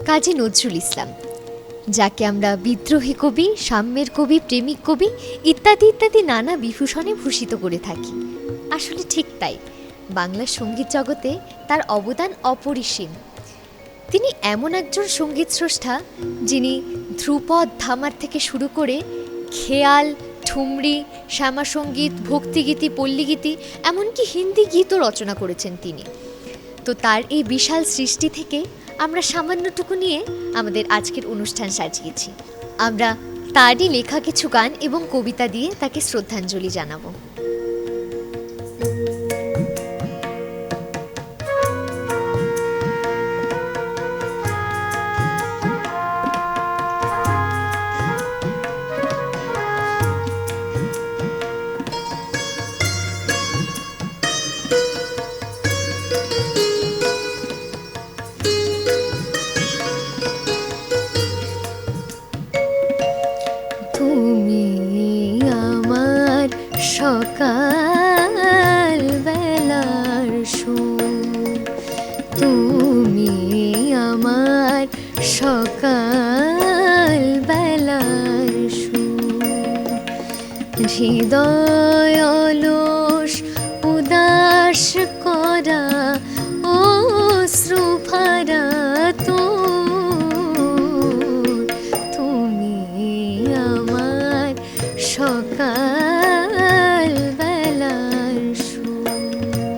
কাজী নজরুল ইসলাম, যাকে আমরা বিদ্রোহী কবি, সাম্যের কবি, প্রেমিক কবি ইত্যাদি ইত্যাদি নানা বিভূষণে ভূষিত করে থাকি। আসলে ঠিক তাই, বাংলা সঙ্গীত জগতে তার অবদান অপরিসীম। তিনি এমন একজন সঙ্গীত স্রষ্টা যিনি ধ্রুপদ, ধামার থেকে শুরু করে খেয়াল, ঠুমরি, শ্যামাসঙ্গীত, ভক্তিগীতি, পল্লীগীতি, এমনকি হিন্দি গীতও রচনা করেছেন তিনি। তো তার এই বিশাল সৃষ্টি থেকে আমরা সামান্যটুকু নিয়ে আমাদের আজকের অনুষ্ঠান সাজিয়েছি। আমরা তারই লেখা কিছু গান এবং কবিতা দিয়ে তাকে শ্রদ্ধাঞ্জলি জানাবো। সকাল বেলার সুর, তুমি আমার সকাল বেলার সুর, হৃদয় অলস উদাস করা অশ্রুভরা তুমি আমার সকাল বেলার সুর,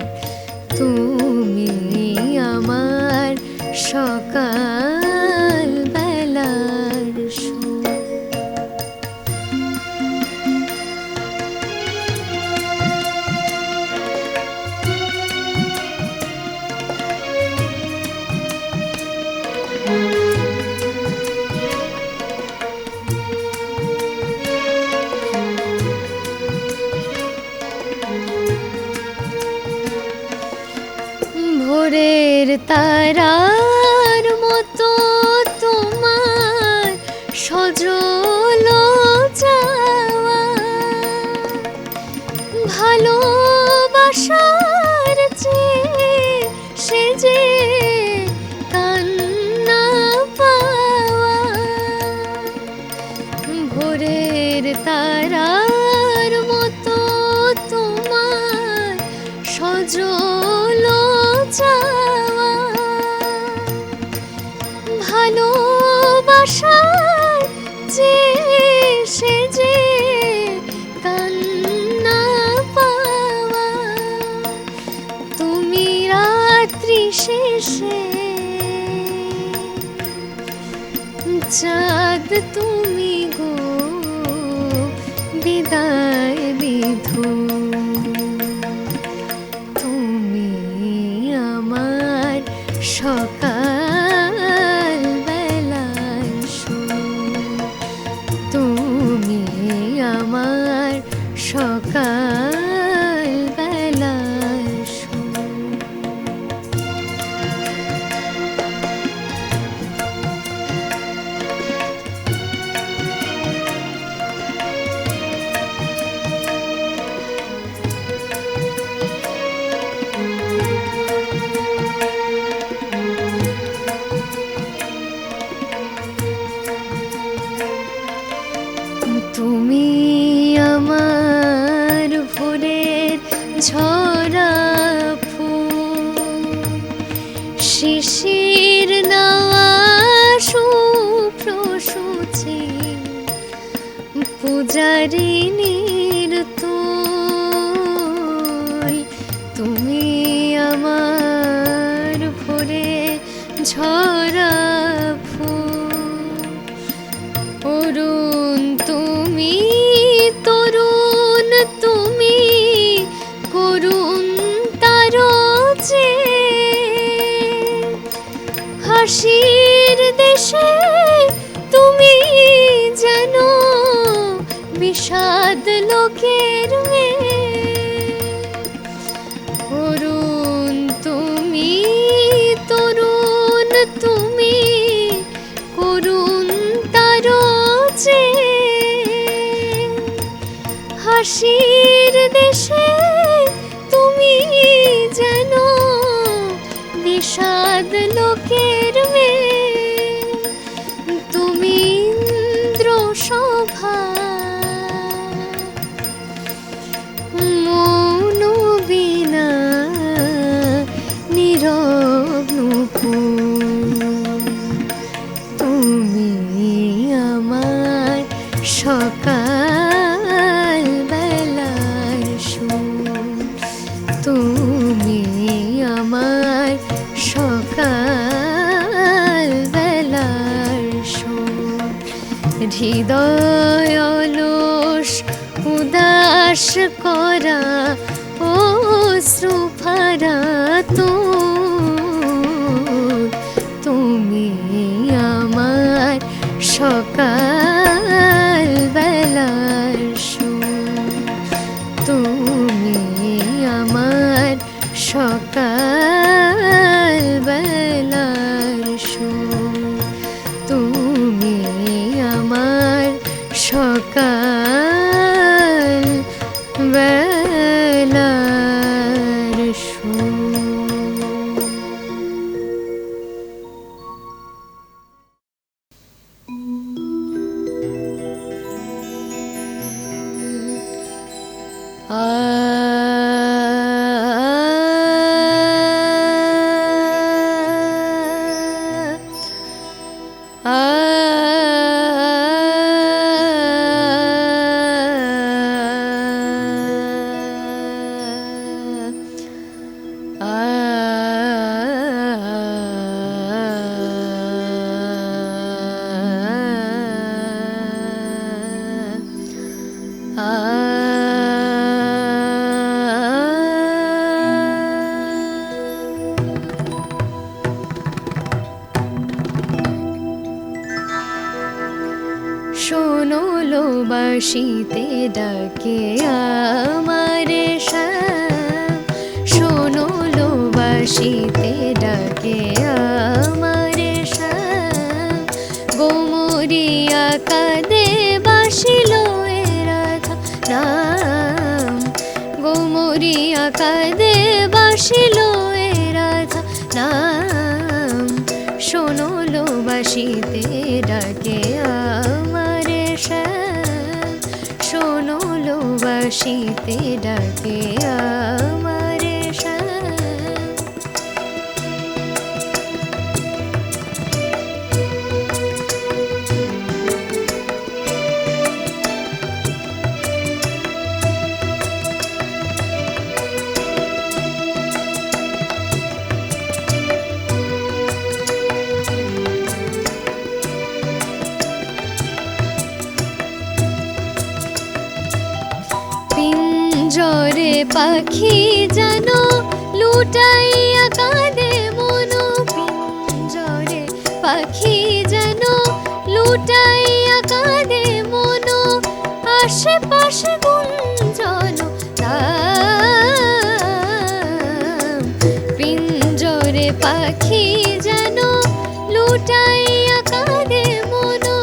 তুমি আমার সকাল বেলার সুর। ভোরের তারার মতো তোমার সজল যাওয়া, ভালোবাসার চেয়ে সে যে কান্না পাওয়া, ভোরের তারার মতো তোমার সজল যাওয়া, ভালোবাসার চেয়ে সে যে কান্না পাওয়া, তুমি রাত্রি শেষে চাঁদ, তুমি গো বিদায় বিধু, সকাল বেলার সুর, তুমি আমার সকাল বেলার সুর। তুমি আমার ভোরের ঝরা ফুল, শিশির নাওয়া সুপ্রসূচি, পূজারিনীর তুল, তুমি আমার ভোরের ঝরা ফুল, অরুণ তুমি, তরুণ তুমি, করুণ তারচে, হাসির দেশে তুমি যেন বিষাদ লোকের মেয়ে, অরুণ তুমি, তরুণ তুমি, করুণ তারচে, হাসির দেশে তুমি যেন বিষাদ লোকের মেয়ে। তুমি আমার সকাল বেলার সুর, তুমি আমার সকাল বেলার সুর। হৃদয় অলস উদাস করা অশ্রুভরা তুমি আমার সকাল বেলার সুর, তুমি আমার সকাল বেলার সুর, তুমি আমার সকাল বেলার সুর। শোনো লো বাঁশিতে ডাকে আমারে শ্যাম, শোনো লো বাঁশিতে ডাকে আমারে শ্যাম। গোমরিয়া কাঁদে বাঁশিল এ রাধা নাম, গোমরিয়া কাঁদে বাঁশিল এ রাধা নাম। শোনো লো বাঁশিতে ডাকে আমারে শ্যাম, শোনো লো বাঁশিতে ডাকে আমারে শ্যাম। পিঞ্জরে পাখি যেন লুটাইয়া কাঁদে মনো, পিঞ্জরে পাখি যেন লুটাইয়া কাঁদে মনো। আশেপাশে গুঞ্জন তাম, পিঞ্জরে পাখি যেন লুটাইয়া কাঁদে মনো,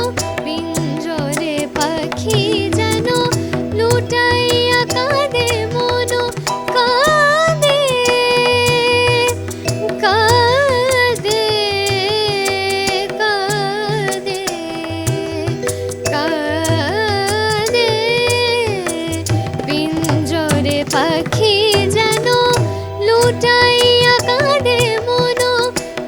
পিঞ্জরে পাখি যেন লুটাইয়া কাঁদে মনো। কাঁদে কাঁদে কাঁদে কাঁদে, পিঞ্জরে পাখি যেন লুটাইয়া কাঁদে মনো,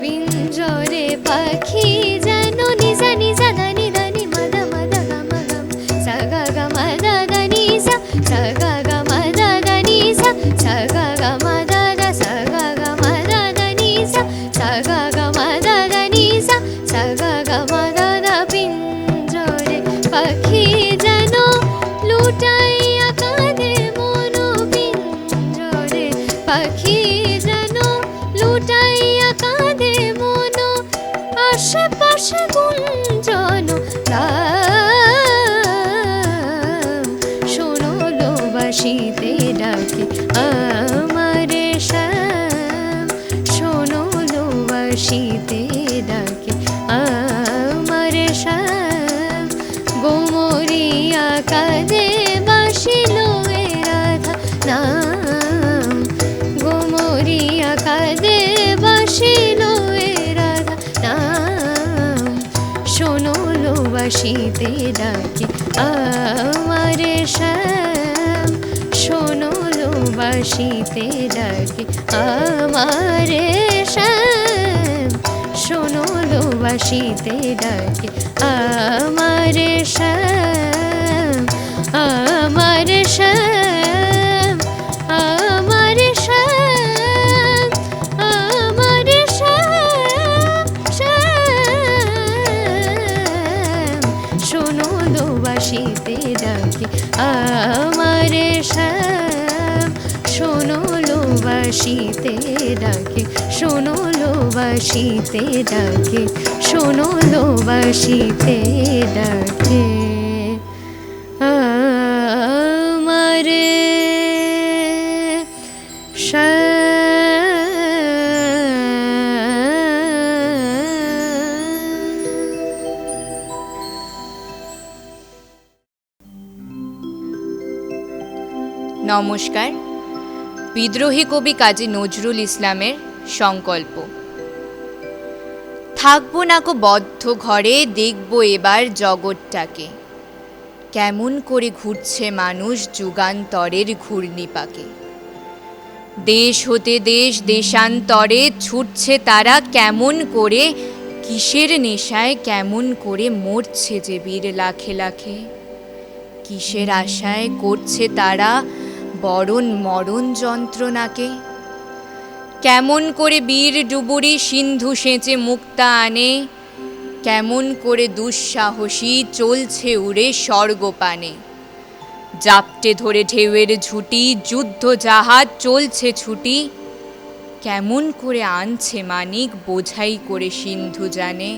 পিঞ্জরে পাখি যেন। নিজা নিজা ধানি ধানি মাদা মাদা গামা গাম, সা গা গা মাদা ধানি সা, সা গা গা মাদা ধানি সা, সা গা গা মাদা দা, সা গা গা মাদা ধানি সা, সা গা গা মাদা ধানি সা, সা গা গা মাদা দা। পিঞ্জরে পাখি যেন লুটাইয়া কাঁদে মনো, পিঞ্জরে পাখি যেন লুটাইয়া কাঁদে মনো। আশেপাশে গুঞ্জন তাম, শোনো লো বাঁশিতে ডাকে আমারে শ্যাম, শোনো লো বাঁশিতে ডাকে আমারে শ্যাম। গোমরিয়া কাঁদে বাঁশিল এ রাধা নাম, গোমরিয়া কাঁদে বাঁশিল এ রাধা নাম। শোনো লো বাঁশিতে ডাকে আমারে শ্যাম, শোনো লো বাঁশিতে ডাকে আমারে শ্যাম। বাঁশিতে ডাকে আমার শ্যাম, আমার শ্যাম, আমার শ্যাম, আমার শ্যাম, শ্যাম, শোনো লো বাঁশিতে ডাকে আমার শ্যাম, শোনো লো বাঁশিতে ডাকে, শোনো লো বাঁশিতে ডাকে, শোনো লো বাঁশিতে ডাকে আমার নমস্কার। বিদ্রোহী কবি কাজী নজরুল ইসলামের সংকল্প। থাকবো না কো বদ্ধ ঘরে, দেখবো এবার জগৎটাকে, কেমন করে ঘুরছে মানুষ যুগান্তরের ঘূর্ণিপাকে। দেশ হতে দেশ দেশান্তরে ছুটছে তারা কেমন করে, কিসের নেশায় কেমন করে মরছে যে বীর লাখে লাখে। কিসের আশায় করছে তারা বরণ মরণ যন্ত্রণাকে। কেমন করে বীর ডুবুরি সিন্ধু সেঁচে মুক্তা আনে, কেমন করে দুঃসাহসী চলছে উড়ে স্বর্গপানে। জাপটে ধরে ঢেউয়ের ঝুঁটি যুদ্ধ জাহাজ চলছে ছুটি, কেমন করে আনছে মানিক বোঝাই করে সিন্ধু জানে।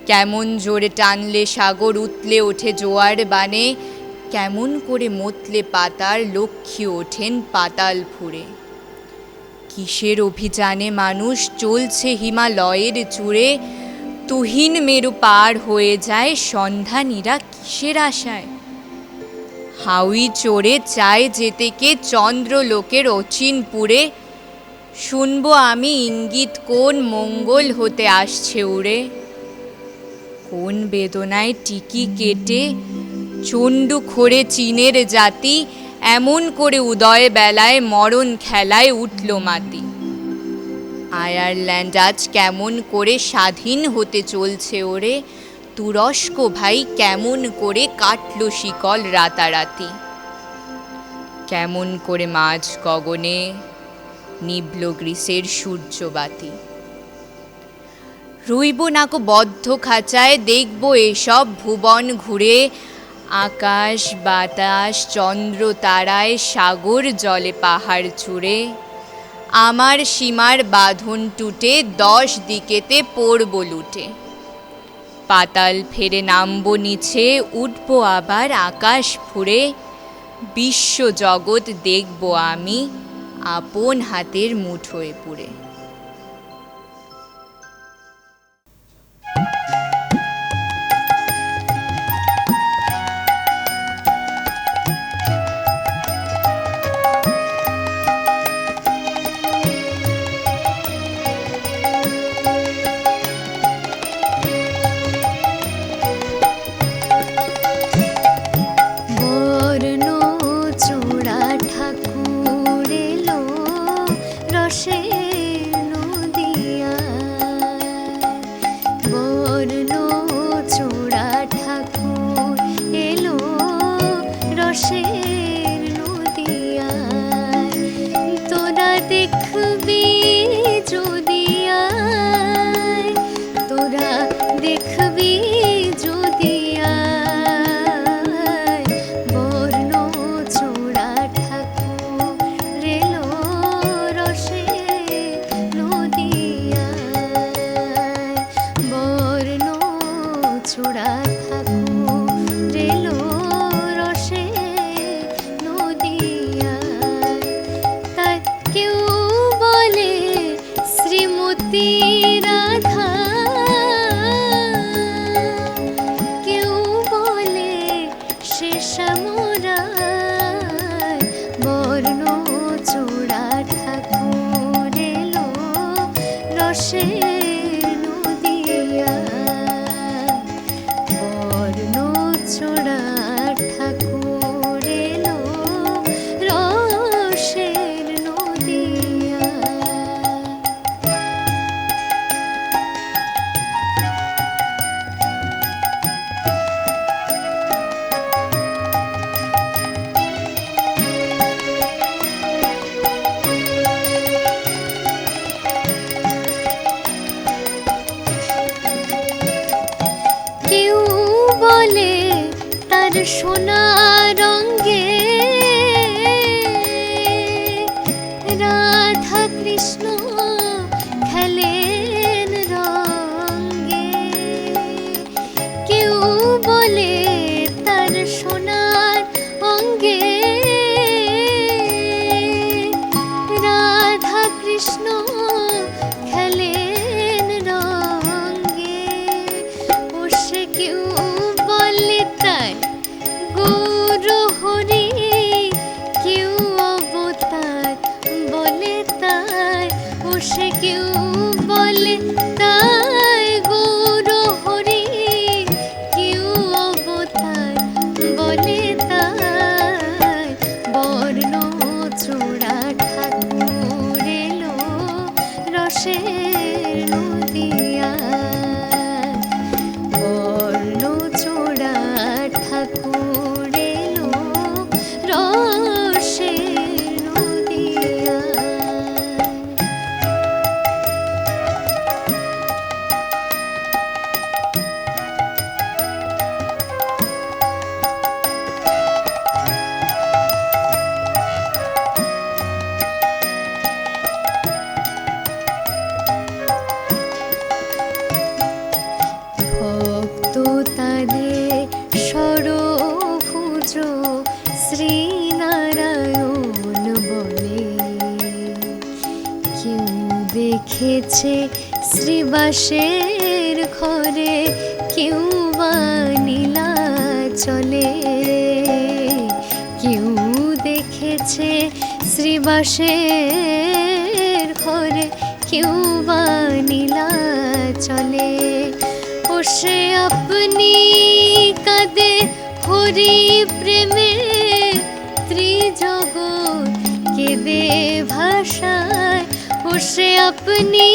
কেমন জোরে টানলে সাগর উতলে ওঠে জোয়ার বানে, কেমন করে মতলে পাতার লক্ষ্মী ওঠেন পাতাল ফুঁড়ে। কিসের অভিযানে মানুষ চলছে হিমালয়ের চূড়ে, তুহিন মেরু পার হয়ে যায় সন্ধানীরা কিসের আশায়। হাউই চড়ে চায় যেতে কে চন্দ্রলোকের অচিনপুরে, শুনবো আমি ইঙ্গিত কোন মঙ্গল হতে আসছে উড়ে। কোন বেদনায় টিকি কেটে চণ্ডু খোরে চীনের জাতি, এমন করে উদয় বেলায় মরণ খেলায় উঠল মাতি। আয়ারল্যান্ড আজ কেমন করে স্বাধীন হতে চলছে ওরে, তুরস্ক ভাই কেমন করে কাটল শিকল রাতারাতি। কেমন করে মাঝ গগনে নিভল গ্রীসের সূর্যবাতি। রইব নাকো বদ্ধ খাঁচায়, দেখব এসব ভুবন ঘুরে, আকাশ বাতাস চন্দ্র তারায় সাগর জলে পাহাড় চূড়ে। আমার সীমার বাঁধন টুটে 10 দিকেতে পড়ব লুটে, পাতাল ফেরে নামবো নিচে উঠব আবার আকাশ ফুঁড়ে। বিশ্ব জগৎ দেখব আমি আপন হাতের মুঠোয় পুরে। দেখেছে শ্রীবাসের ঘরে, কেউ বা নীলাচলে, কেউ দেখেছে শ্রীবাসের ঘরে, কেউ বা নীলাচলে। ও সে আপনি কাঁদে হরি প্রেমে, ত্রিজগৎ কেঁদে ভাষায়। ও সে আপনি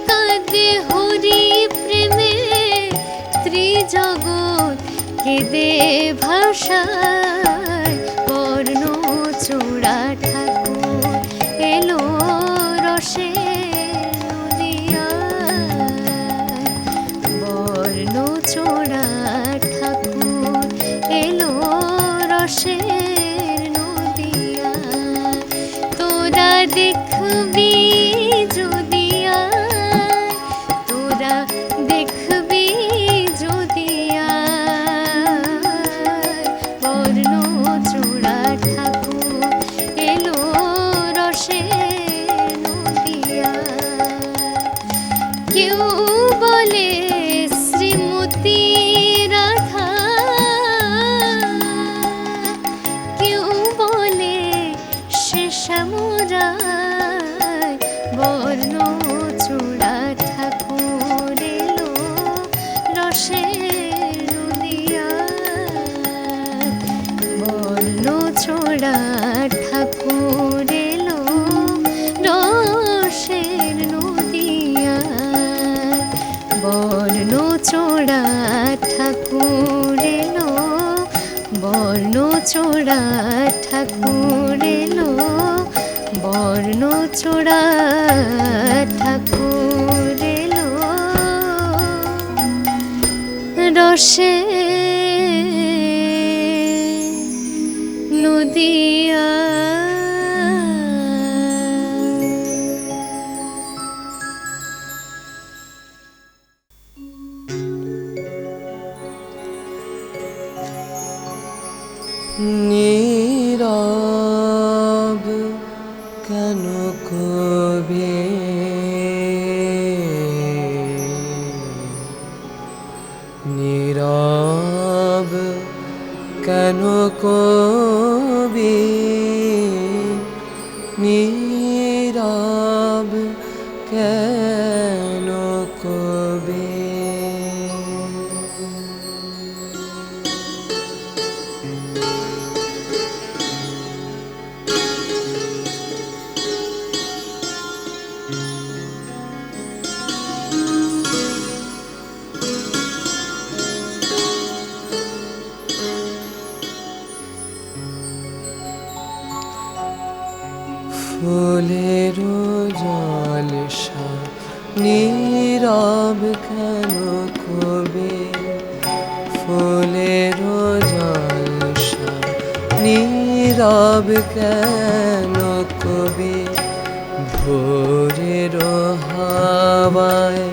কাঁদে হরি প্রেমে, ত্রিজগৎ কেঁদে ভাষায়। বর্ণচূড়া ঠাকুর এলো রসে নদিয়ায়, বর্ণচূড়া ঠাকুর এলো রসের নদিয়ায়। তোরা দেখবি যদি আয়, তোরা দেখবি যদি আয়, বর্ণচূড়া ঠাকুর এলো রসের নদিয়ায়। কেউ বলে শ্রীমতী রাধা, কেউ বলে সে শ্যামরায়, বর্ণচূড়া ঠাকুর এলো রসের নদিয়ায়, বর্ণচূড়া ঠাকুর এলো রসের নদিয়ায়, বর্ণচূড়া ঠাকুর এলো, বর্ণচূড়া ঠাকুর এলো, বর্ণচূড়া ঠাকুর এলো রসে নদিয়া। নীরব কেন কবি, নীরব কেন কবি, নীরব কেন কবি। ফুলের জলসা নীরব কেন কবি, ফুলের জলসা নীরব কেন কবি। ভোরের হাওয়ায়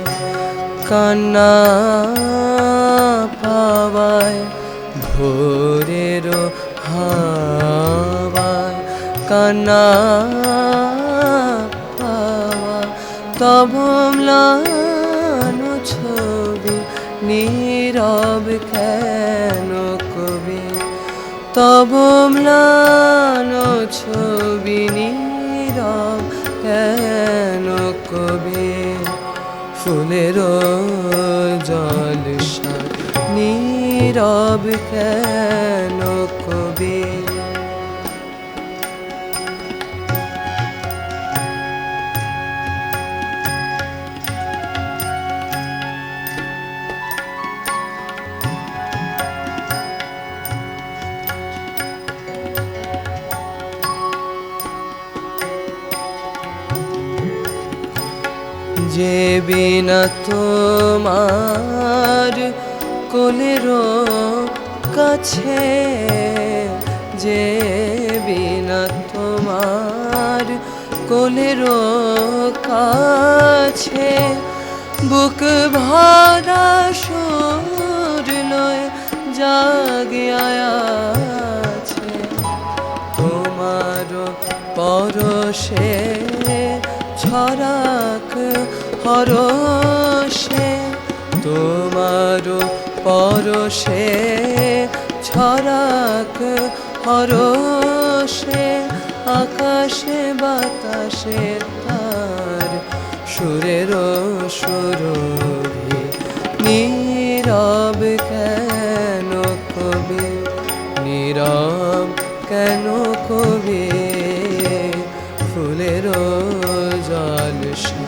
কান্না পাওয়ায়, ভোরের হাওয়ায় কান্না পাওয়া। তব ম্লান ছবি নীরব কেন কবি, তব ম্লান ছবি নীরব কেন কবি। ফুলের জলসা নীরব কেন কবি। যে বিনা তোমার কোলের কাছে, যে বিনা তোমার কোলের কাছে, বুক ভরা সুর নয় জাগিয়া আছে। তোমার পরশে ছড়াক হরষে তোমারও পরশে ছড়াক হরষে আকাশে বাতাসে তার সুরের সুরভি নীরব কেন কবি নীরব কেন কবি ফুলের জলসা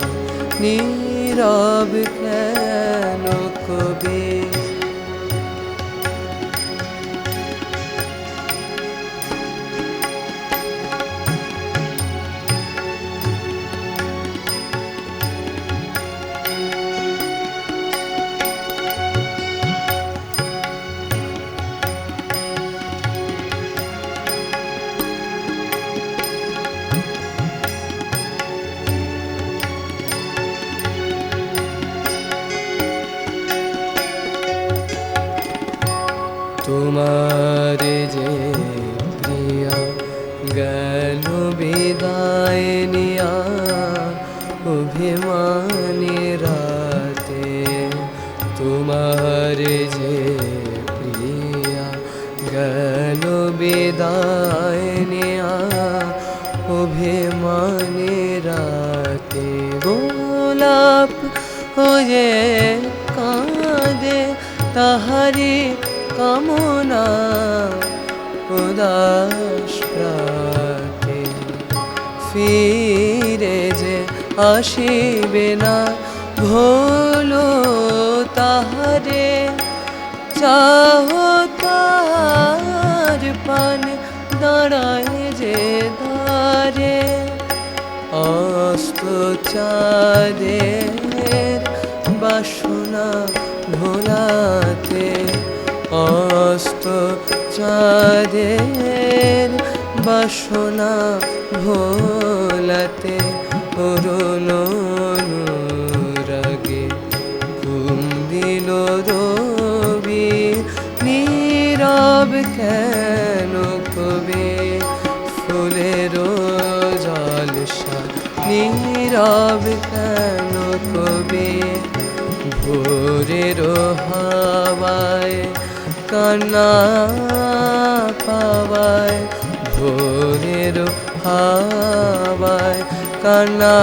নীরব কেন কবি তোমার যে প্রিয়া গেল বিদায় নিয়া অভিমানী রাতে তোমার যে প্রিয়া গেল বিদায় নিয়া অভিমানী রাতে গোলাপ হয়ে কাঁদে তাহারি কামনা উদাস প্রাতে ফিরে যে আসিবে না ভোলো তাহারে চাহো তার পান দাঁড়ায় যে দ্বারে অস্ত চাঁদের বাসনা ভোলাতে অস্ত চাঁদের বাসনা ভোলাতে অরুণ অনুরাগে ঘুম দিল রবি নীরব কেন কবি ফুলের জলসা নীরব কেন কবি ভোরের হাওয়ায় কান্না পাওয়ায় ভোরের হাওয়ায় কান্না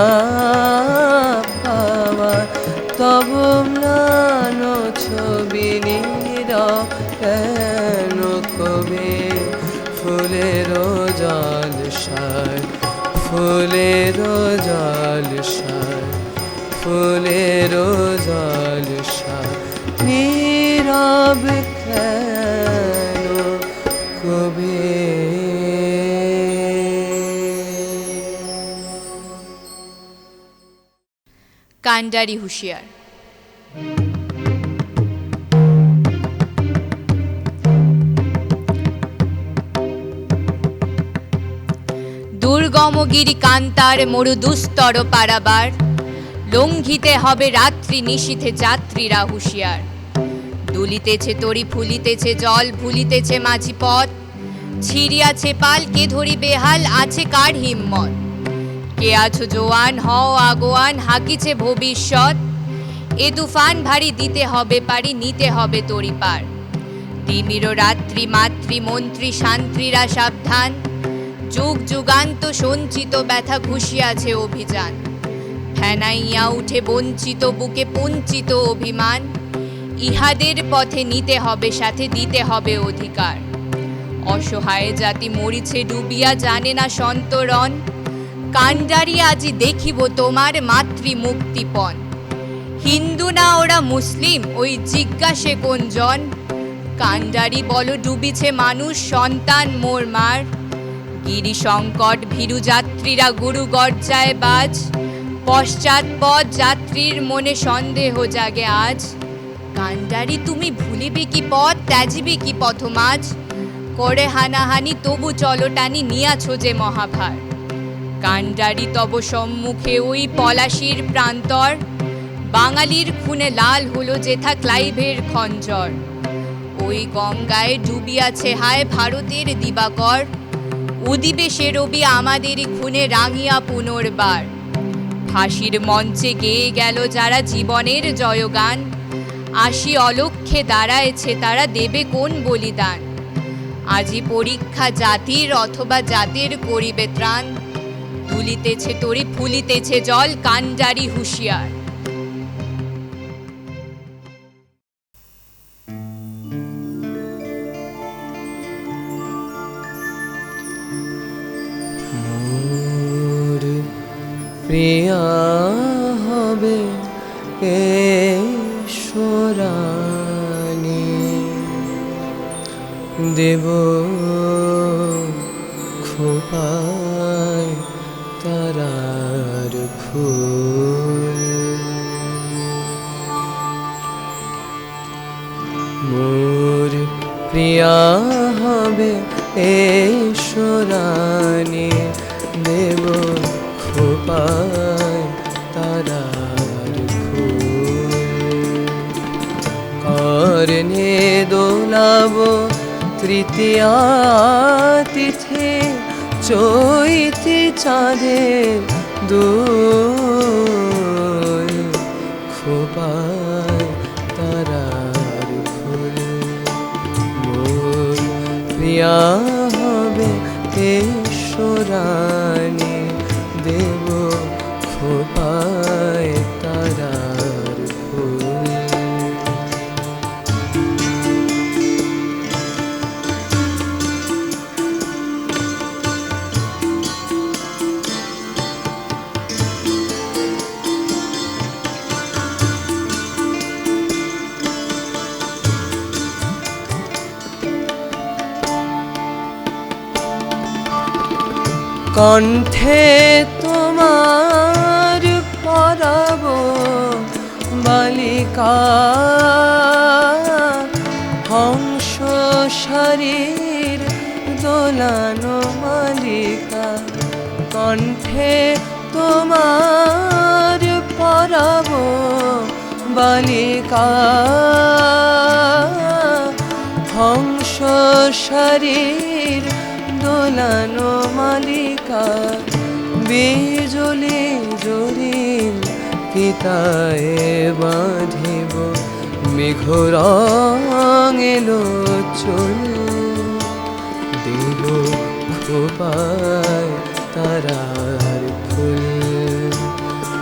পাওয়ায় তব ম্লান ছবি নীরব কেন কবি ফুলের জলসায় ফুলের জলসায় ফুলের জলসা নীরব কেন কবি কান্ডারি হুঁশিয়ার। দুর্গমগিরি কান্তার মরু দুস্তর পারাবার লঙ্ঘিতে হবে রাত্রি নিশীথে যাত্রীরা হুঁশিয়ার। দুলিতেছে তরি ফুলিতেছে জল ভুলিতেছে মাঝি পথ ছিড়িয়াছে পাল কে ধরি বেহাল আছে কার হিম্মত। কে আছো জোয়ান হও আগোয়ান হাকিছে ভবিষ্যৎ এ তুফান ভারী দিতে হবে পারি নিতে হবে তরি পার। তিমির রাত্রি মাতৃ মন্ত্রী শান্ত্রীরা সাবধান যুগ যুগান্ত সঞ্চিত ব্যথা ঘুষিয়াছে অভিযান। ফেনাইয়া উঠে বঞ্চিত বুকে পঞ্চিত অভিমান ইহাদের পথে নিতে হবে সাথে দিতে হবে অধিকার। অসহায় জাতি মরিছে ডুবিয়া জানে না সন্তরণ কান্ডারি আজি দেখিব তোমার মাতৃ মুক্তিপণ। হিন্দু না ওরা মুসলিম ওই জিজ্ঞাসে কোনজন কান্ডারি বলো ডুবিছে মানুষ সন্তান মোর মার। গিরি সংকট ভীরু যাত্রীরা গুরু গর্জায় বাজ পশ্চাৎপদ যাত্রীর মনে সন্দেহ জাগে আজ। কান্ডারি তুমি ভুলিবে কি পথ ত্যাজিবে কি পথমাজ করে হানাহানি তবু চলো টানি নিয়াছো যে মহাভার। কান্ডারি তব সম্মুখে ওই পলাশির প্রান্তর বাঙালির খুনে লাল হলো যেথা ক্লাইভের খঞ্জর। ওই গঙ্গায় ডুবিয়াছে হায় ভারতের দিবাকর উদিবে সে রবি আমাদেরই খুনে রাঙিয়া পুনর্বার। ফাঁসির মঞ্চে গেয়ে গেল যারা জীবনের জয়গান, আসি অলক্ষ্যে দাঁড়ায়েছে তারা দেবে কোন বলিদান। আজি পরীক্ষা জাতির অথবা জাতির করিবে ত্রাণ, তুলিতেছে তরি ফুলিতেছে জল কান্ডারি হুঁশিয়ার। মোর প্রিয়া হবে কেশরানী, দেব খোপায় তারার ফুল। মোর প্রিয়া হবে কেশরানী, দেব খোপায় তারার ফুল। কর্ণে দোলাব তৃতীয়া তিথি, চৈতি চাঁদের দোল। খোপায় তারার ফুল। মোর প্রিয়া হবে কেশরানী, দেব খোপায় তারার ফুল। কণ্ঠে তোমার পরাব বালিকা, হংস শরীর দোলানো মালিকা। কণ্ঠে তোমার পরাব বালিকা, হংস শরীর দোলানো মালিকা। বিজলি জরিল পিতায় বাঁধিব, মেঘরং এলো চুল। দেব খোপায় তারার ফুল।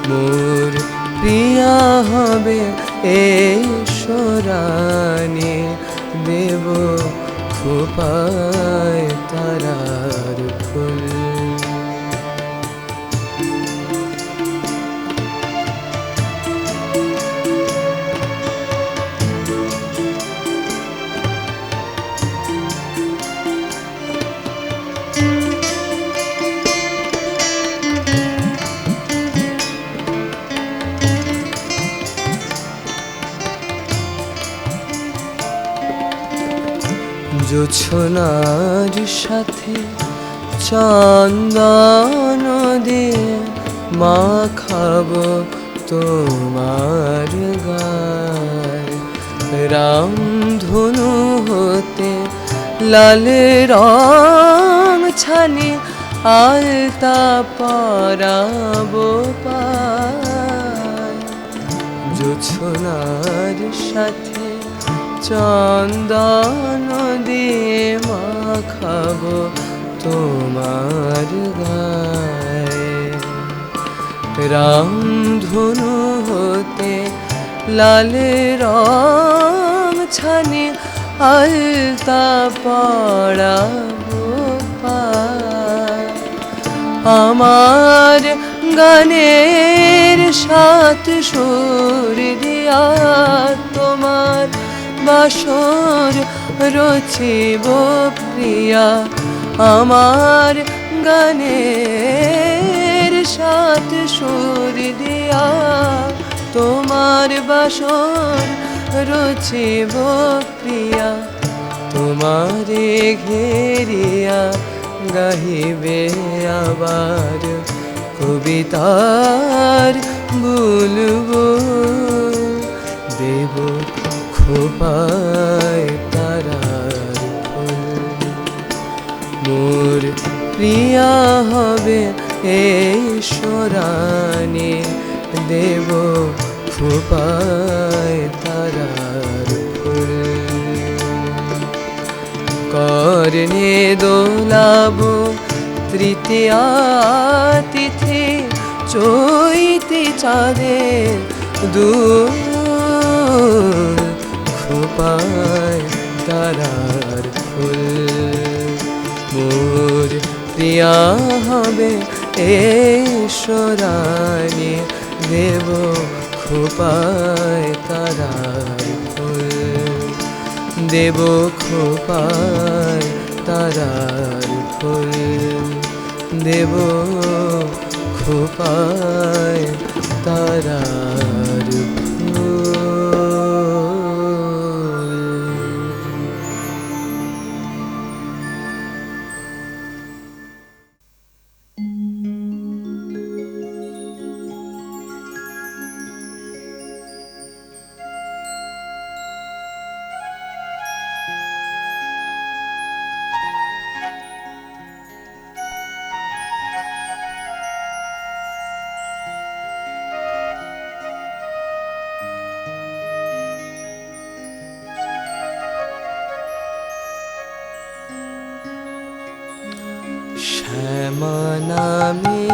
মোর প্রিয়া হবে কেশরানী, দেব খোপায় তারার ফুল। জোছনার সাথে চন্দন দিয়ে মাখাবো তোমার গায়। রামধনু হতে লাল রং ছানি আলতা পরাবো পায়। জোছনার সাথে চন্দন দিয়ে মাখাবো তোমার গায়ে। রামধনু হতে লাল রং ছানি আলতা পরাবো পায়। আমার গানের সাত সুর দিয়া তোমার বাসর রচিব প্রিয়া। আমার গানের সাত সুর দিয়া তোমার বাসর রচিব প্রিয়া। তোমারে ঘেরিয়া গাহিবে আবার কবিতার বুলবুল। দেব খোপায় তারার ফুল। মোর প্রিয়া হবে ঈশ্বরানে দেব খোপায় তারার ফুল। কর্ণে দোলাব তৃতীয়া তিথি চৈতি চাঁদের দুল, খোপায় তারার ফুল। মোর প্রিয়া হবে ঈশ্বরানী দেব খোপায় তারার ফুল, দেব খোপায় তারার ফুল, দেব খোপায় তারার ফুল। শ্যামা নামে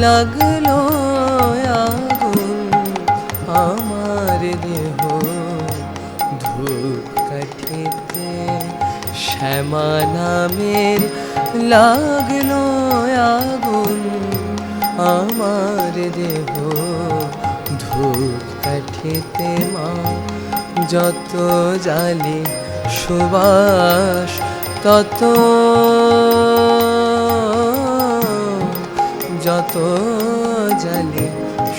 লাগলো আগুন আমার দেহ ধূপ কাঠিতে, শ্যামা নামের লাগলো আগুন আমার দেহ ধূপ কাঠিতে। মা যত জালি সুবাস তত, যত জালি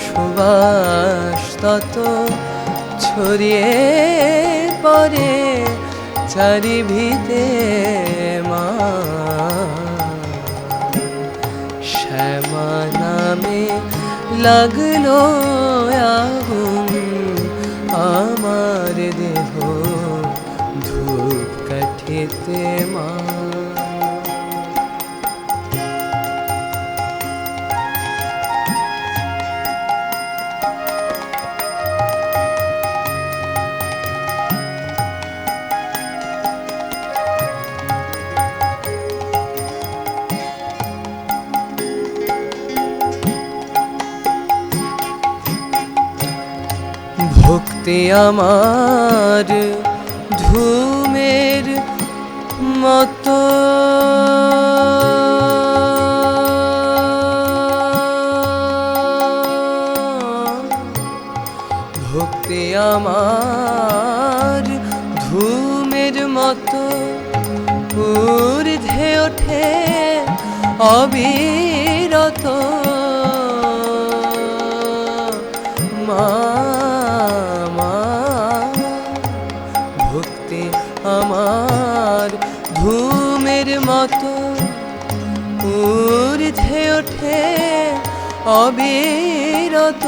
সুবাস তত ছড়িয়ে পড়ে চারিভিতে। মা শ্যামা নামে লাগলো আগুন আমার দেহ ধূপ কাঠিতে। মা ভক্তি আমার ধূমের মতো, ভক্তি আমার ধূমের মতো ঊর্ধ্বে ওঠে অবিরত। মা ভক্তি আমার ধূমের মতো ঊর্ধ্বে ওঠে অবিরত।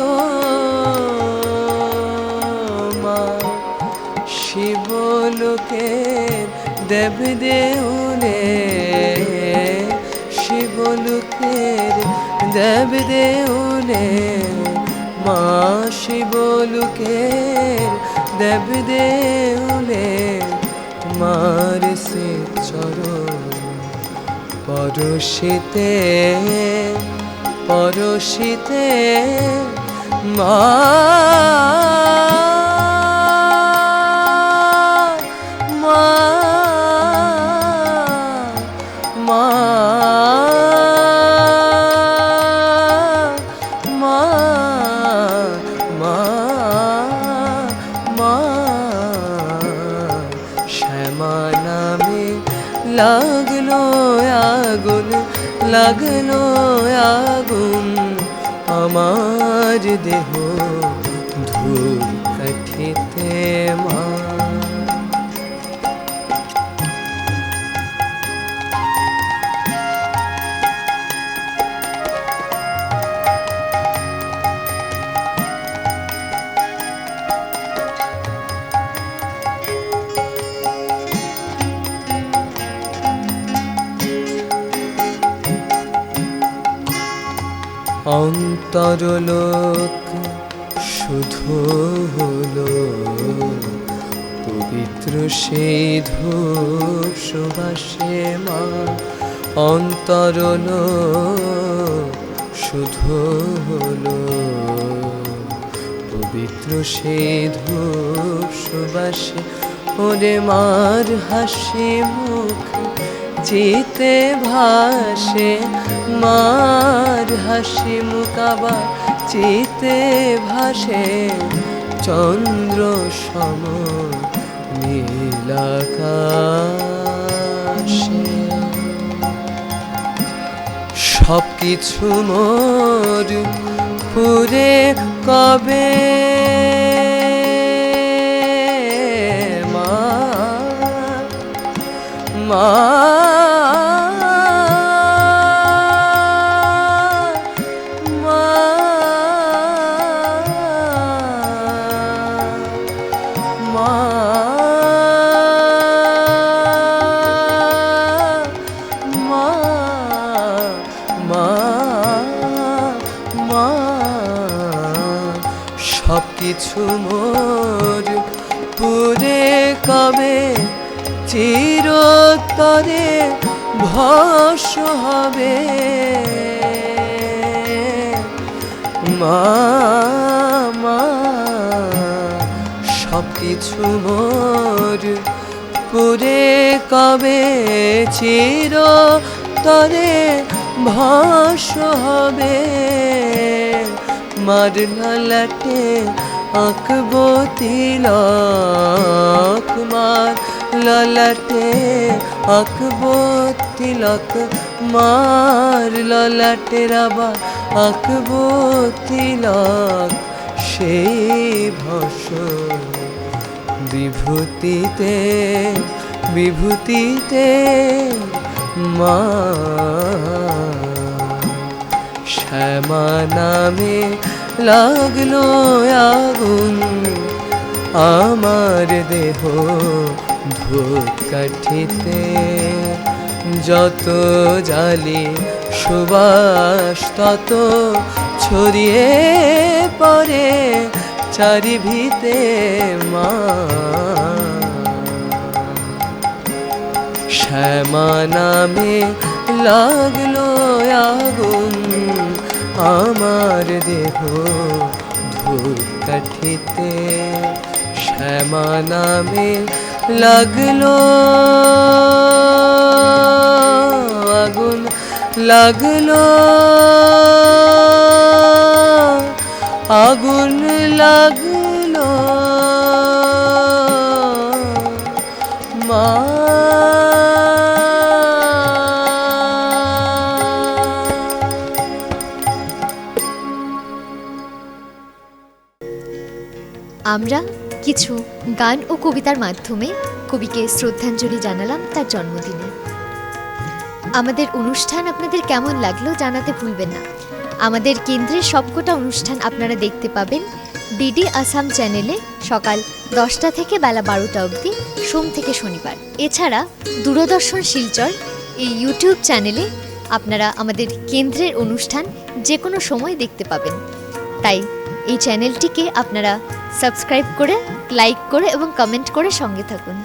মা শিবলোকের দেব দেউলে, শিবলোকের দেব দেউলে। মা শিবলোকের দেব দেউলে মার সে চরণ পরশিতে, পরশিতে। মা মা মা মা মা শ্যামা নামে লাগলো আগুন, লাগলো আগুন আমার দেহ ধূপ কাঠিতে। মা অন্তরলোক শুধু হলো পবিত্র সেই ধূপ সুবাসে মা। অন্তরলোক শুধু হলো পবিত্র সেই ধূপ সুবাসে। ওরে মার হাসি মুখ চিতে ভাসে, মার হাসি মুখ আবার চিতে ভাসে। চন্দ্র সম নীল আকাশে। সব কিছু মোর পুরে কবে মা, মা, মা, মা, মা, মা। সব কিছু মোর পুরে কবে চিরতরে ভস্ম হবে মা, মা। সব কিছু মোর পুরে কবে চিরতরে ভস্ম হবে। মার ললাটে আঁকবো তিলক, মার ললাটে আঁকবো তিলক, মার ললাটের আবার আঁকবো তিলক। সেই ভস্ম বিভূতিতে বিভূতিতে মা। শ্যামা নামে লাগলো আগুন আমার দেহ ধূপকাঠিতে। যত জালি সুবাস তত ছড়িয়ে পড়ে চারিভিতে মা। শ্যামা নামে লাগলো আগুন আমার দেহ ধূপকাঠিতে। শ্যামা নামে লাগলো আগুন, লাগলো আগুন, লাগলো মা। আমরা কিছু গান ও কবিতার মাধ্যমে কবিকে শ্রদ্ধাঞ্জলি জানালাম তার জন্মদিনে। আমাদের অনুষ্ঠান আপনাদের কেমন লাগলো জানাতে ভুলবেন না। আমাদের কেন্দ্রের সবকটা অনুষ্ঠান আপনারা দেখতে পাবেন ডিডি আসাম চ্যানেলে সকাল 10টা থেকে বেলা 12টা অবধি সোম থেকে শনিবার। এছাড়া দূরদর্শন শিলচর এই ইউটিউব চ্যানেলে আপনারা আমাদের কেন্দ্রের অনুষ্ঠান যে কোনো সময় দেখতে পাবেন। তাই এই চ্যানেলটিকে আপনারা সাবস্ক্রাইব করে, লাইক করে এবং কমেন্ট করে সঙ্গে থাকুন।